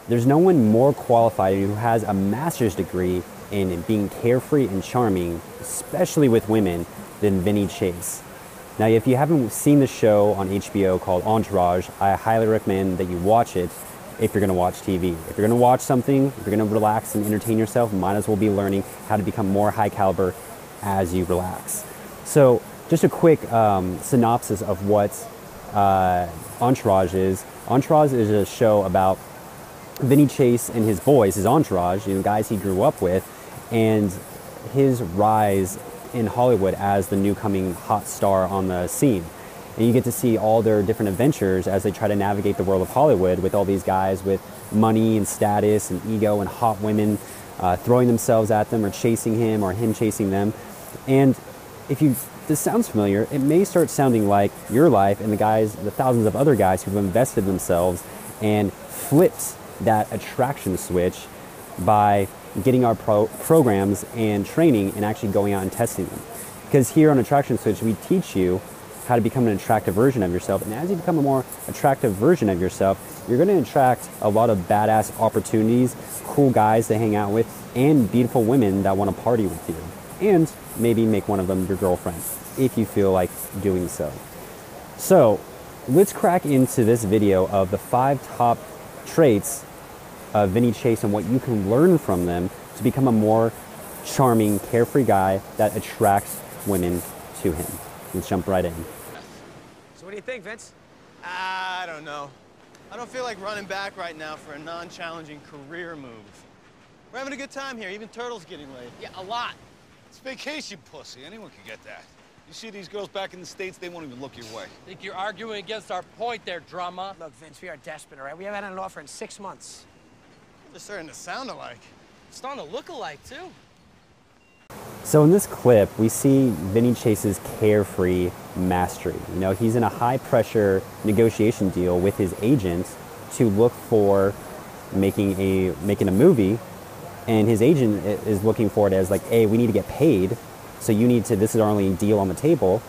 There's no one more qualified who has a master's degree in being carefree and charming, especially with women, than Vinny Chase. Now, if you haven't seen the show on HBO called Entourage, I highly recommend that you watch it if you're going to watch TV. If you're going to watch something, if you're going to relax and entertain yourself, might as well be learning how to become more high caliber as you relax. So just a quick synopsis of what Entourage is. Entourage is a show about Vinny Chase and his boys, his entourage, guys he grew up with, and his rise in Hollywood as the new coming hot star on the scene. And you get to see all their different adventures as they try to navigate the world of Hollywood with all these guys with money and status and ego and hot women throwing themselves at them or chasing him or him chasing them. And if this sounds familiar, it may start sounding like your life and the thousands of other guys who've invested themselves and flipped that attraction switch by getting our programs and training and actually going out and testing them. Because here on Attraction Switch, we teach you how to become an attractive version of yourself. And as you become a more attractive version of yourself, you're going to attract a lot of badass opportunities, cool guys to hang out with, and beautiful women that want to party with you. And maybe make one of them your girlfriend, if you feel like doing so. So let's crack into this video of the 5 top traits of Vinny Chase and what you can learn from them to become a more charming, carefree guy that attracts women to him. Let's jump right in. So what do you think, Vince? I don't know. I don't feel like running back right now for a non-challenging career move. We're having a good time here. Even Turtle's getting laid. Yeah, a lot. It's vacation, pussy. Anyone can get that. You see these girls back in the States, they won't even look your way. Think you're arguing against our point there, drama? Look, Vince, we are desperate, all right? We haven't had an offer in 6 months. They're starting to sound alike. It's starting to look alike, too. So in this clip, we see Vinny Chase's carefree mastery. He's in a high-pressure negotiation deal with his agent to look for making a movie, and his agent is looking for it as like, hey, we need to get paid, so this is our only deal on the table.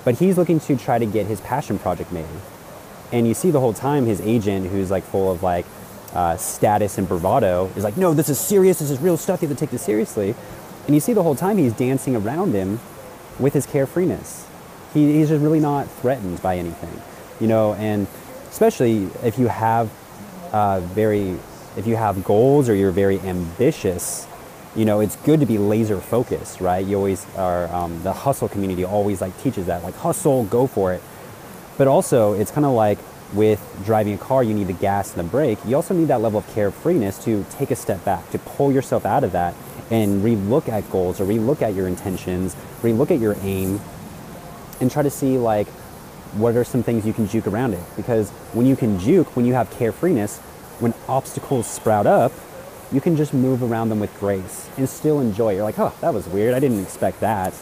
But he's looking to try to get his passion project made. And you see the whole time his agent, who's like full of like status and bravado, is like, no, this is serious, this is real stuff, you have to take this seriously. And you see the whole time he's dancing around him with his carefreeness. He's just really not threatened by anything, and especially if you have goals or you're very ambitious, it's good to be laser focused, right? You always are, the hustle community always like teaches that, like hustle, go for it. But also it's kind of like with driving a car, you need the gas and the brake. You also need that level of carefreeness to take a step back, to pull yourself out of that and relook at goals or relook at your intentions, relook at your aim, and try to see like what are some things you can juke around it. Because when you can juke, when you have carefreeness, when obstacles sprout up, you can just move around them with grace and still enjoy it. You're like, oh, that was weird. I didn't expect that.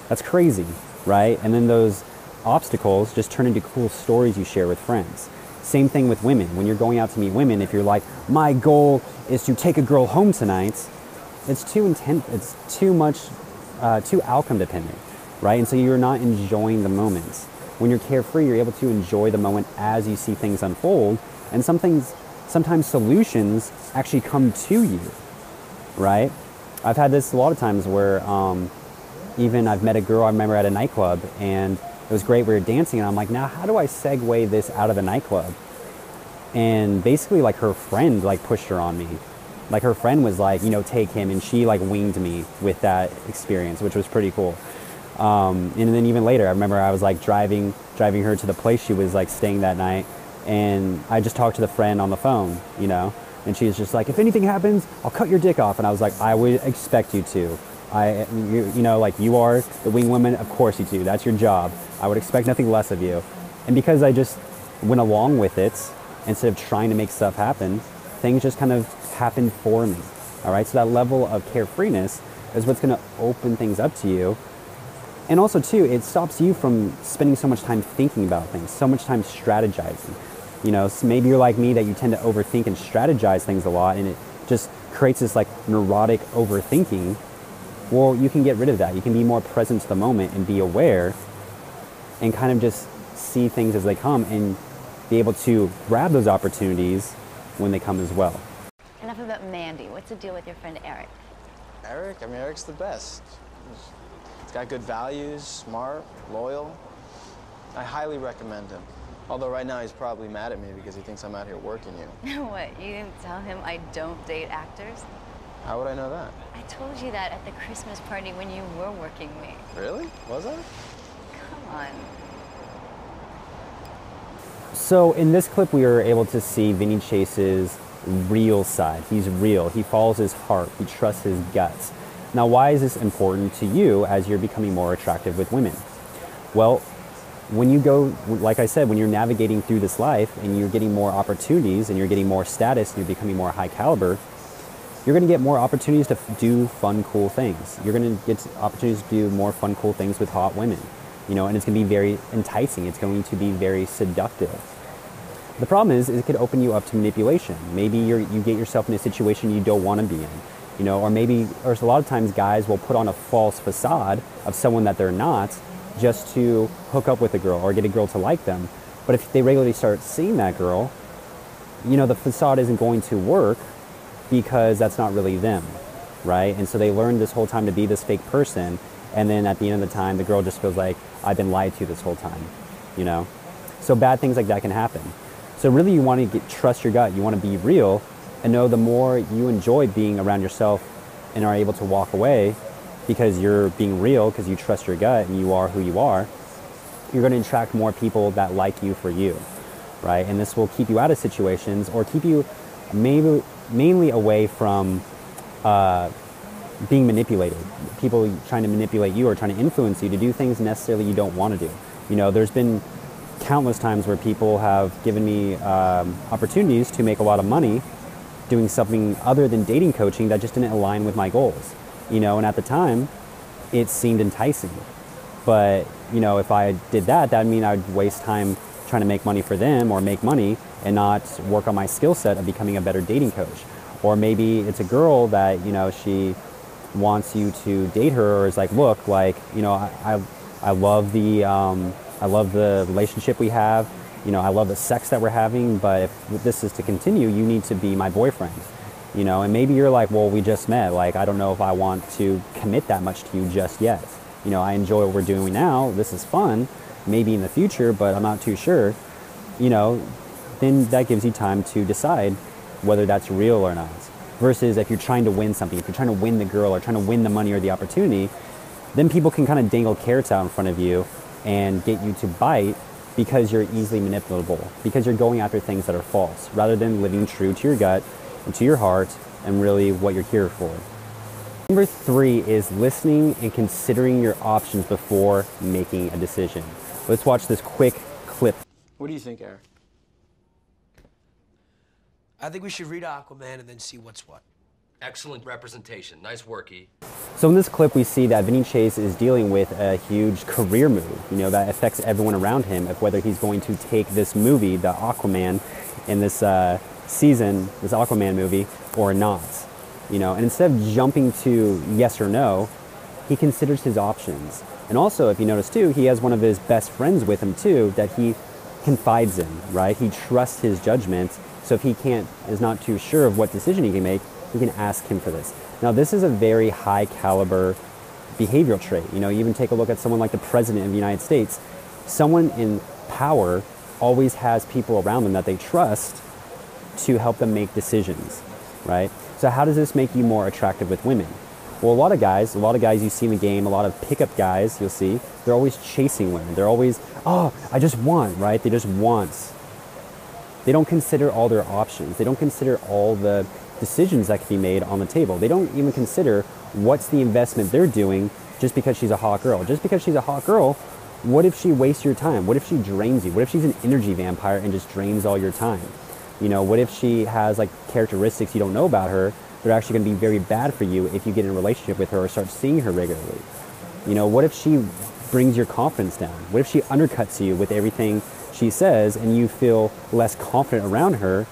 That's crazy, right? And then those obstacles just turn into cool stories you share with friends. Same thing with women. When you're going out to meet women, if you're like, my goal is to take a girl home tonight, it's too intense, it's too much, too outcome dependent, right? And so you're not enjoying the moments. When you're carefree, you're able to enjoy the moment as you see things unfold, and sometimes solutions actually come to you, right? I've had this a lot of times where even I've met a girl I remember at a nightclub, and it was great, we were dancing, and I'm like, now how do I segue this out of the nightclub? And basically like her friend like pushed her on me. Like her friend was like, take him, and she like winged me with that experience, which was pretty cool. And then even later, I remember I was like driving her to the place she was like staying that night, and I just talked to the friend on the phone, and she was just like, if anything happens, I'll cut your dick off. And I was like, I would expect you to. Like you are the wing woman, of course you do. That's your job. I would expect nothing less of you. And because I just went along with it, instead of trying to make stuff happen, things just kind of happened for me. All right, so that level of carefreeness is what's going to open things up to you. And also too, it stops you from spending so much time thinking about things, so much time strategizing. So maybe you're like me, that you tend to overthink and strategize things a lot, and it just creates this like neurotic overthinking. Well, you can get rid of that. You can be more present to the moment and be aware and kind of just see things as they come and be able to grab those opportunities when they come as well. enough about Mandy. What's the deal with your friend Eric? Eric? I mean, Eric's the best. He's got good values, smart, loyal. I highly recommend him. Although right now he's probably mad at me because he thinks I'm out here working you. What, you didn't tell him I don't date actors? How would I know that? I told you that at the Christmas party when you were working me. Really? Was I? Come on. So in this clip, we were able to see Vinny Chase's real side. He's real. He follows his heart. He trusts his guts. Now, why is this important to you as you're becoming more attractive with women? Well, when you go, like I said, when you're navigating through this life and you're getting more opportunities and you're getting more status and you're becoming more high caliber, you're going to get more opportunities to do fun, cool things. You're going to get opportunities to do more fun, cool things with hot women, you know, and it's going to be very enticing. It's going to be very seductive. The problem is it could open you up to manipulation. Maybe you get yourself in a situation you don't want to be in, you know, or a lot of times guys will put on a false facade of someone that they're not just to hook up with a girl or get a girl to like them. But if they regularly start seeing that girl, you know, the facade isn't going to work because that's not really them, right? And so they learn this whole time to be this fake person, and then at the end of the time, the girl just feels like, I've been lied to this whole time, you know? So bad things like that can happen. So really you want to trust your gut, you want to be real, and know the more you enjoy being around yourself and are able to walk away because you're being real, because you trust your gut and you are who you are, you're going to attract more people that like you for you, right? And this will keep you out of situations or keep you mainly away from being manipulated. People trying to manipulate you or trying to influence you to do things necessarily you don't want to do. You know, there's been countless times where people have given me opportunities to make a lot of money doing something other than dating coaching that just didn't align with my goals. You know, and at the time, it seemed enticing. But, you know, if I did that, that'd mean I'd waste time trying to make money for them or make money and not work on my skill set of becoming a better dating coach. Or maybe it's a girl that, you know, she wants you to date her or is like, look, like, you know, I love the relationship we have. You know, I love the sex that we're having, but if this is to continue, you need to be my boyfriend. You know, and maybe you're like, well, we just met. Like, I don't know if I want to commit that much to you just yet. You know, I enjoy what we're doing now. This is fun, maybe in the future, but I'm not too sure. You know, then that gives you time to decide whether that's real or not. Versus if you're trying to win something, if you're trying to win the girl or trying to win the money or the opportunity, then people can kind of dangle carrots out in front of you and get you to bite because you're easily manipulable, because you're going after things that are false, rather than living true to your gut and to your heart and really what you're here for. Number 3 is listening and considering your options before making a decision. Let's watch this quick clip. What do you think, Eric? I think we should read Aquaman and then see what's what. Excellent representation. Nice work, E. So in this clip, we see that Vinny Chase is dealing with a huge career move, you know, that affects everyone around him, of whether he's going to take this movie, the Aquaman, in this season, this Aquaman movie, or not. You know, and instead of jumping to yes or no, he considers his options. And also, if you notice too, he has one of his best friends with him too that he confides in, right? He trusts his judgment. So if he is not too sure of what decision he can make, he can ask him for this. Now, this is a very high caliber behavioral trait. You know, you even take a look at someone like the President of the United States. Someone in power always has people around them that they trust to help them make decisions, right? So how does this make you more attractive with women? Well, a lot of guys you see in the game, a lot of pickup guys you'll see, they're always chasing women. They're always, oh, I just want, right? They just want. They don't consider all their options. They don't consider all the decisions that can be made on the table. They don't even consider what's the investment they're doing just because she's a hot girl. Just because she's a hot girl, what if she wastes your time? What if she drains you? What if she's an energy vampire and just drains all your time? You know, what if she has like characteristics you don't know about her that are actually going to be very bad for you if you get in a relationship with her or start seeing her regularly? You know, what if she brings your confidence down? What if she undercuts you with everything she says and you feel less confident around her,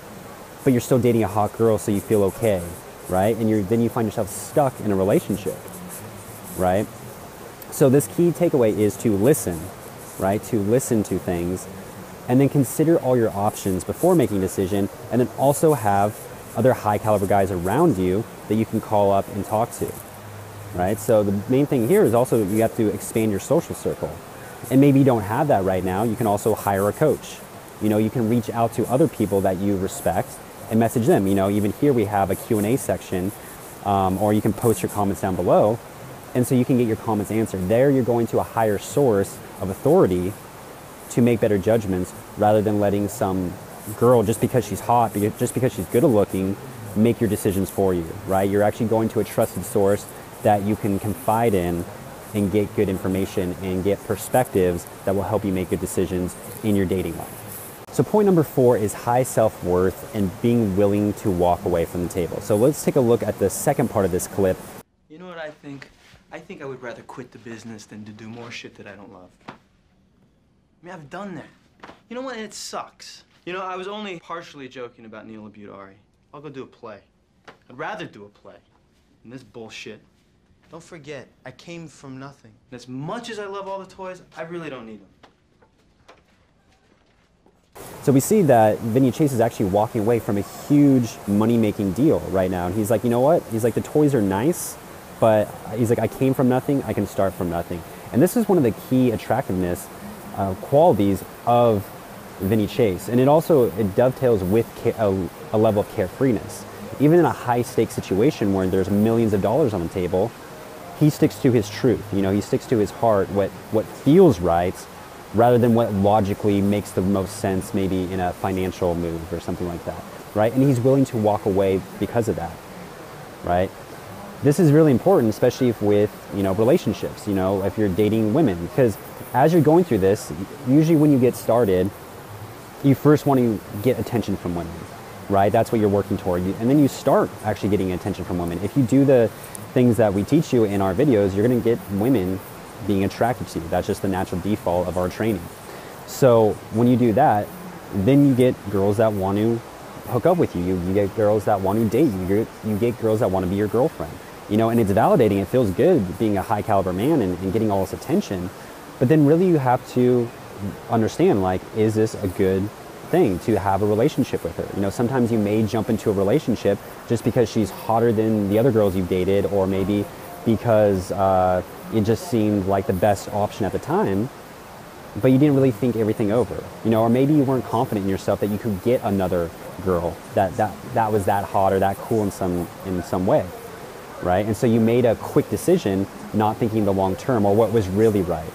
but you're still dating a hot girl so you feel okay, right? And then you find yourself stuck in a relationship, right? So this key takeaway is to listen, right? To listen to things and then consider all your options before making a decision, and then also have other high caliber guys around you that you can call up and talk to, right? So the main thing here is also you have to expand your social circle. And maybe you don't have that right now. You can also hire a coach. You know, you can reach out to other people that you respect and message them. You know, even here we have a Q&A section, or you can post your comments down below. And so you can get your comments answered. There you're going to a higher source of authority to make better judgments rather than letting some girl, just because she's hot, just because she's good looking, make your decisions for you, right? You're actually going to a trusted source that you can confide in and get good information and get perspectives that will help you make good decisions in your dating life. So point number 4 is high self-worth and being willing to walk away from the table. So let's take a look at the second part of this clip. You know what I think? I think I would rather quit the business than to do more shit that I don't love. I mean, I've done that. You know what? It sucks. You know, I was only partially joking about Neil Abudari. I'll go do a play. I'd rather do a play than this bullshit. Don't forget, I came from nothing. And as much as I love all the toys, I really don't need them. So we see that Vinny Chase is actually walking away from a huge money-making deal right now. And he's like, you know what? He's like, the toys are nice, but he's like, I came from nothing, I can start from nothing. And this is one of the key attractiveness qualities of Vinny Chase. And it dovetails with a level of carefreeness. Even in a high-stakes situation where there's millions of dollars on the table, he sticks to his truth. You know, he sticks to his heart, what feels right, rather than what logically makes the most sense, maybe in a financial move or something like that, right? And he's willing to walk away because of that, right? This is really important, especially with, you know, relationships, you know, if you're dating women, because as you're going through this, usually when you get started, you first want to get attention from women, right? That's what you're working toward. And then you start actually getting attention from women. If you do the things that we teach you in our videos, you're going to get women being attracted to you. That's just the natural default of our training. So when you do that, then you get girls that want to hook up with you. You get girls that want to date you. You get girls that want to be your girlfriend. You know, and it's validating. It feels good being a high caliber man and getting all this attention. But then really you have to understand, like, is this a good thing to have a relationship with her? You know, sometimes you may jump into a relationship just because she's hotter than the other girls you've dated, or maybe because it just seemed like the best option at the time, but you didn't really think everything over, you know, or maybe you weren't confident in yourself that you could get another girl that was that hot or that cool in some way, right? And so you made a quick decision, not thinking the long term or what was really right,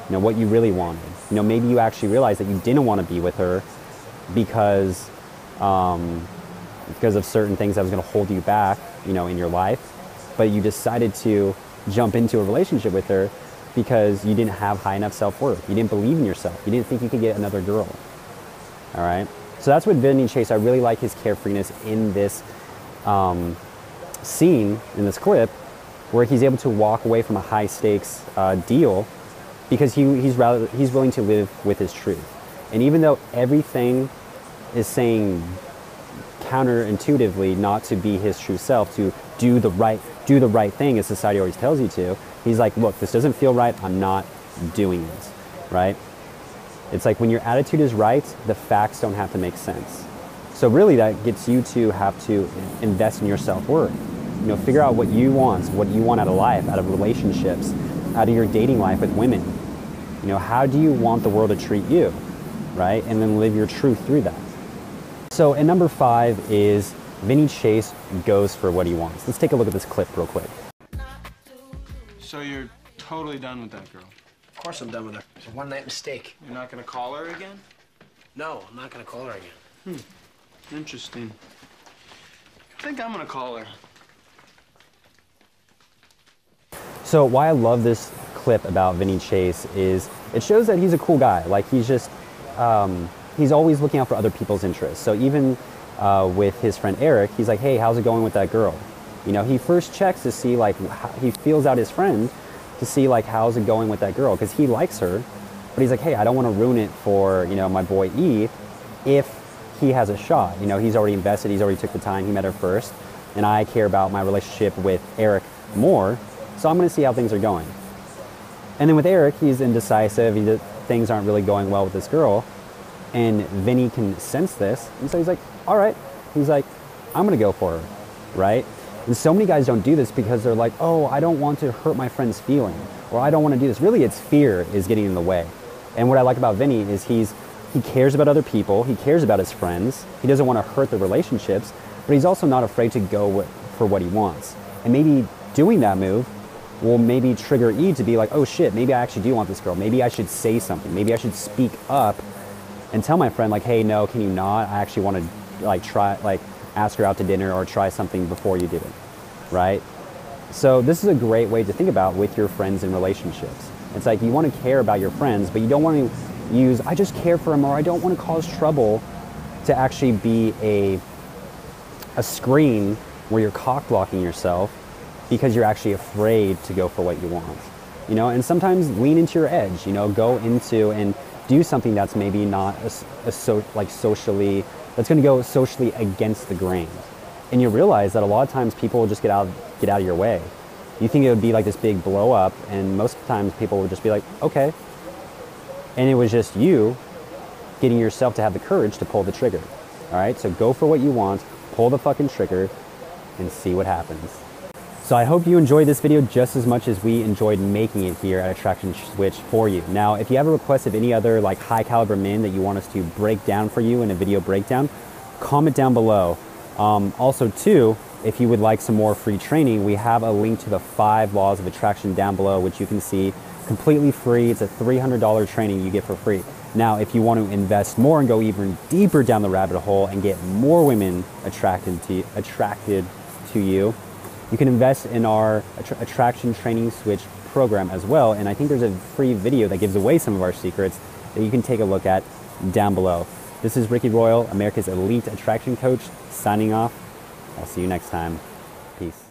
you know, what you really wanted. You know, maybe you actually realized that you didn't want to be with her because of certain things that was going to hold you back, you know, in your life, but you decided to jump into a relationship with her because you didn't have high enough self-worth. You didn't believe in yourself. You didn't think you could get another girl. All right. So that's what Vinny Chase. I really like his carefreeness in this scene, in this clip, where he's able to walk away from a high stakes deal because he's willing to live with his truth. And even though everything is saying counterintuitively not to be his true self, to do the right thing as society always tells you to, he's like, look, this doesn't feel right, I'm not doing it, right? It's like when your attitude is right, the facts don't have to make sense. So really that gets you to have to invest in your self-worth. You know, figure out what you want out of life, out of relationships, out of your dating life with women. You know, how do you want the world to treat you, right? And then live your truth through that. So, and number 5 is Vinny Chase goes for what he wants. Let's take a look at this clip real quick. So you're totally done with that girl? Of course I'm done with her. It's a one-night mistake. You're not gonna call her again? No, I'm not gonna call her again. Interesting. I think I'm gonna call her. So why I love this clip about Vinny Chase is it shows that he's a cool guy. Like he's just, he's always looking out for other people's interests. So even with his friend Eric, he's like, hey, how's it going with that girl? You know, he first checks to see, like, he feels out his friend to see, like, how's it going with that girl? Because he likes her, but he's like, hey, I don't want to ruin it for, you know, my boy E if he has a shot. You know, he's already invested, he's already took the time, he met her first, and I care about my relationship with Eric more, so I'm going to see how things are going. And then with Eric, he's indecisive, things aren't really going well with this girl, and Vinny can sense this, and so he's like, all right, he's like, I'm gonna go for her, right? And so many guys don't do this because they're like, oh, I don't want to hurt my friend's feeling, or I don't want to do this. Really, it's fear is getting in the way. And what I like about Vinny is he cares about other people, he cares about his friends, he doesn't want to hurt the relationships, but he's also not afraid to go for what he wants. And maybe doing that move will maybe trigger E to be like, oh shit, maybe I actually do want this girl. Maybe I should say something. Maybe I should speak up and tell my friend like, hey, no, can you not? I actually want to like ask her out to dinner or try something before you do it, right? So this is a great way to think about with your friends and relationships. It's like you want to care about your friends, but you don't want to use, I just care for them, or I don't want to cause trouble, to actually be a screen where you're cock blocking yourself because you're actually afraid to go for what you want. You know, and sometimes lean into your edge, you know, go into and do something that's maybe not socially, that's going to go socially against the grain. And you realize that a lot of times people will just get out of your way. You think it would be like this big blow up, and most times people would just be like, okay. And it was just you getting yourself to have the courage to pull the trigger. All right, so go for what you want, pull the fucking trigger, and see what happens. So I hope you enjoyed this video just as much as we enjoyed making it here at Attraction Switch for you. Now, if you have a request of any other like high caliber men that you want us to break down for you in a video breakdown, comment down below. Also too, if you would like some more free training, we have a link to the 5 laws of attraction down below, which you can see completely free. It's a $300 training you get for free. Now, if you want to invest more and go even deeper down the rabbit hole and get more women attracted to you, you can invest in our Attraction Training Switch program as well. And I think there's a free video that gives away some of our secrets that you can take a look at down below. This is Ricky Royal, America's Elite Attraction Coach, signing off. I'll see you next time. Peace.